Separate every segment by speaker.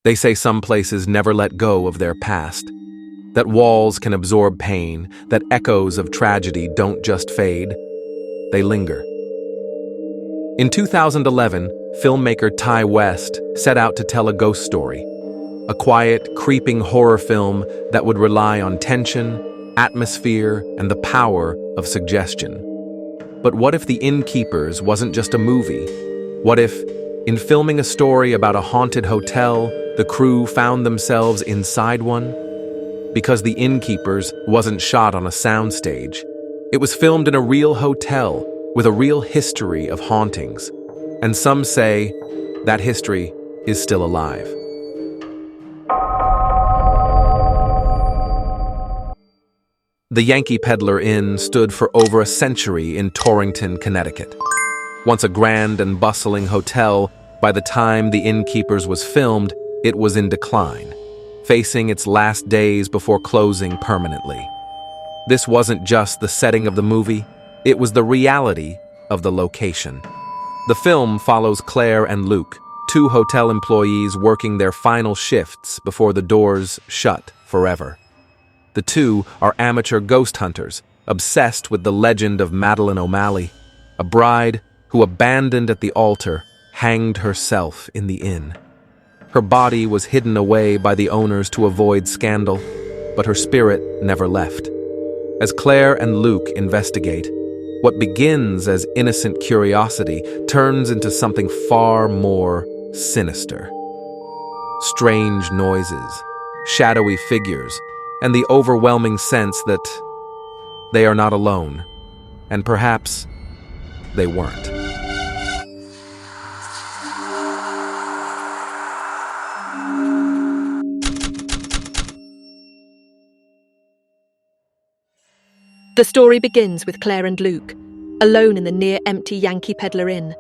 Speaker 1: They say some places never let go of their past, that walls can absorb pain, that echoes of tragedy don't just fade, they linger. In 2011, filmmaker Ty West set out to tell a ghost story, a quiet, creeping horror film that would rely on tension, atmosphere, and the power of suggestion. But what if The Innkeepers wasn't just a movie? What if, in filming a story about a haunted hotel, the crew found themselves inside one? Because The Innkeepers wasn't shot on a soundstage. It was filmed in a real hotel with a real history of hauntings. And some say that history is still alive. The Yankee Pedlar Inn stood for over a century in Torrington, Connecticut. Once a grand and bustling hotel, by the time The Innkeepers was filmed, it was in decline, facing its last days before closing permanently. This wasn't just the setting of the movie, it was the reality of the location. The film follows Claire and Luke, two hotel employees working their final shifts before the doors shut forever. The two are amateur ghost hunters, obsessed with the legend of Madeline O'Malley, a bride who, abandoned at the altar, hanged herself in the inn. Her body was hidden away by the owners to avoid scandal, but her spirit never left. As Claire and Luke investigate, what begins as innocent curiosity turns into something far more sinister. Strange noises, shadowy figures, and the overwhelming sense that they are not alone, and perhaps they weren't.
Speaker 2: The story begins with Claire and Luke, alone in the near-empty Yankee Pedlar Inn.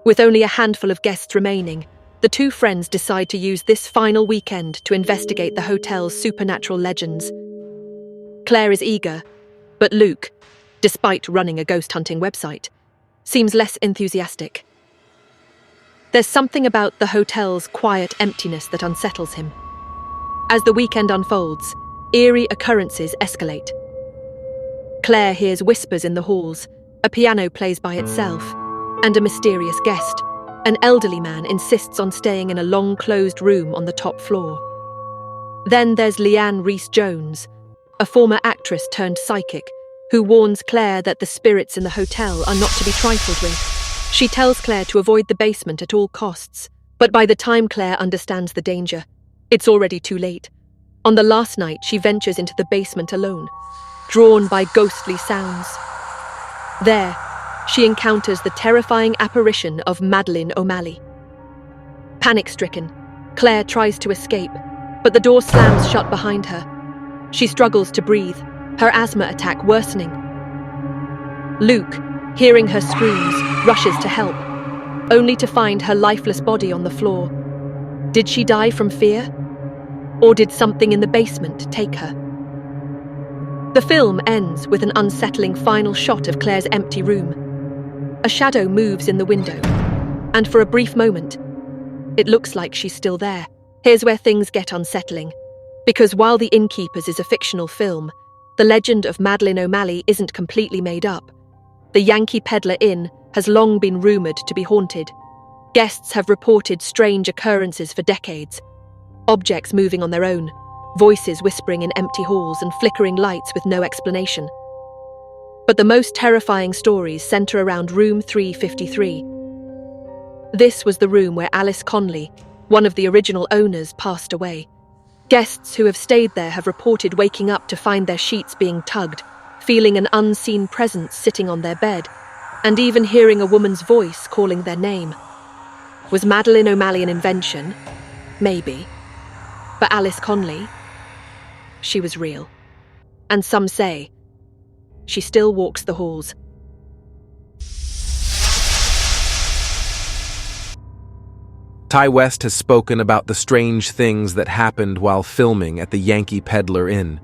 Speaker 2: With only a handful of guests remaining, the two friends decide to use this final weekend to investigate the hotel's supernatural legends. Claire is eager, but Luke, despite running a ghost hunting website, seems less enthusiastic. There's something about the hotel's quiet emptiness that unsettles him. As the weekend unfolds, eerie occurrences escalate. Claire hears whispers in the halls, a piano plays by itself, and a mysterious guest, an elderly man, insists on staying in a long-closed room on the top floor. Then there's Leanne Rhys-Jones, a former actress turned psychic, who warns Claire that the spirits in the hotel are not to be trifled with. She tells Claire to avoid the basement at all costs, but by the time Claire understands the danger, it's already too late. On the last night, she ventures into the basement alone, drawn by ghostly sounds. There, she encounters the terrifying apparition of Madeline O'Malley. Panic-stricken, Claire tries to escape, but the door slams shut behind her. She struggles to breathe, her asthma attack worsening. Luke, hearing her screams, rushes to help, only to find her lifeless body on the floor. Did she die from fear? Or did something in the basement take her? The film ends with an unsettling final shot of Claire's empty room. A shadow moves in the window, and for a brief moment, it looks like she's still there. Here's where things get unsettling, because while The Innkeepers is a fictional film, the legend of Madeline O'Malley isn't completely made up. The Yankee Pedlar Inn has long been rumoured to be haunted. Guests have reported strange occurrences for decades. Objects moving on their own, voices whispering in empty halls, and flickering lights with no explanation. But the most terrifying stories centre around room 353. This was the room where Alice Conley, one of the original owners, passed away. Guests who have stayed there have reported waking up to find their sheets being tugged, feeling an unseen presence sitting on their bed, and even hearing a woman's voice calling their name. Was Madeline O'Malley an invention? Maybe. But Alice Conley? She was real. And some say she still walks the halls.
Speaker 1: Ty West has spoken about the strange things that happened while filming at the Yankee Pedlar Inn.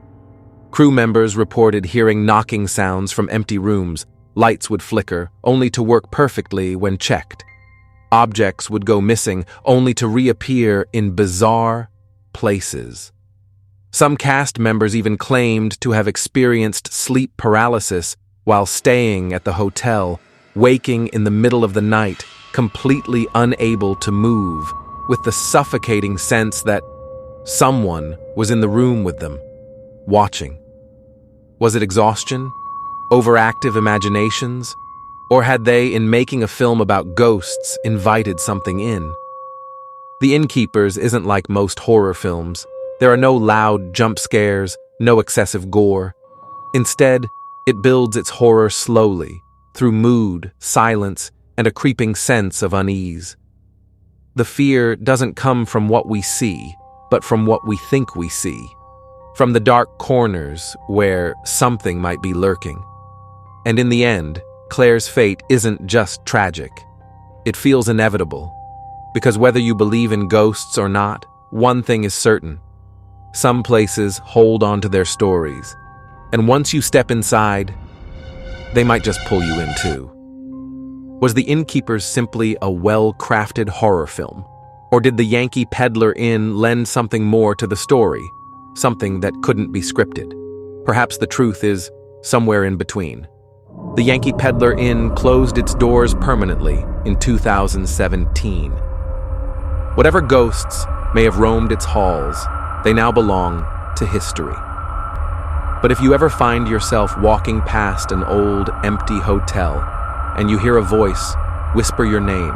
Speaker 1: Crew members reported hearing knocking sounds from empty rooms. Lights would flicker, only to work perfectly when checked. Objects would go missing, only to reappear in bizarre, places. Some cast members even claimed to have experienced sleep paralysis while staying at the hotel, waking in the middle of the night, completely unable to move, with the suffocating sense that someone was in the room with them, watching. Was it exhaustion? Overactive imaginations? Or had they, in making a film about ghosts, invited something in? The Innkeepers isn't like most horror films. There are no loud jump scares, no excessive gore. Instead, it builds its horror slowly, through mood, silence, and a creeping sense of unease. The fear doesn't come from what we see, but from what we think we see. From the dark corners where something might be lurking. And in the end, Claire's fate isn't just tragic. It feels inevitable. Because whether you believe in ghosts or not, one thing is certain. Some places hold on to their stories. And once you step inside, they might just pull you in too. Was The Innkeepers simply a well-crafted horror film? Or did the Yankee Pedlar Inn lend something more to the story? Something that couldn't be scripted? Perhaps the truth is somewhere in between. The Yankee Pedlar Inn closed its doors permanently in 2017. Whatever ghosts may have roamed its halls, they now belong to history. But if you ever find yourself walking past an old, empty hotel and you hear a voice whisper your name,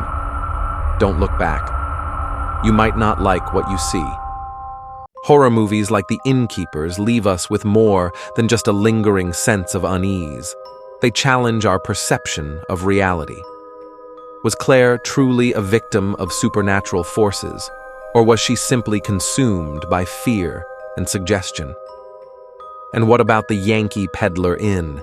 Speaker 1: don't look back. You might not like what you see. Horror movies like The Innkeepers leave us with more than just a lingering sense of unease. They challenge our perception of reality. Was Claire truly a victim of supernatural forces, or was she simply consumed by fear and suggestion? And what about the Yankee Pedlar Inn?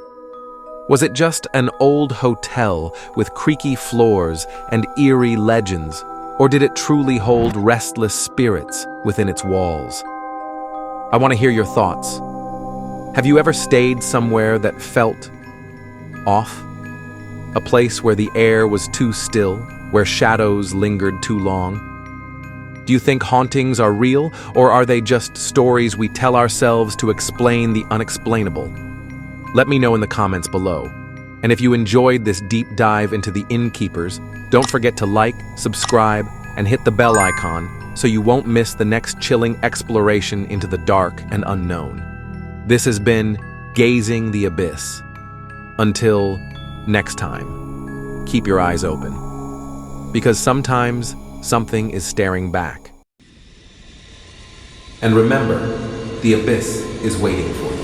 Speaker 1: Was it just an old hotel with creaky floors and eerie legends, or did it truly hold restless spirits within its walls? I want to hear your thoughts. Have you ever stayed somewhere that felt off? A place where the air was too still, where shadows lingered too long? Do you think hauntings are real, or are they just stories we tell ourselves to explain the unexplainable? Let me know in the comments below. And if you enjoyed this deep dive into the Innkeepers, don't forget to like, subscribe, and hit the bell icon so you won't miss the next chilling exploration into the dark and unknown. This has been Gazing the Abyss. Until next time, keep your eyes open. Because sometimes something is staring back. And remember, the abyss is waiting for you.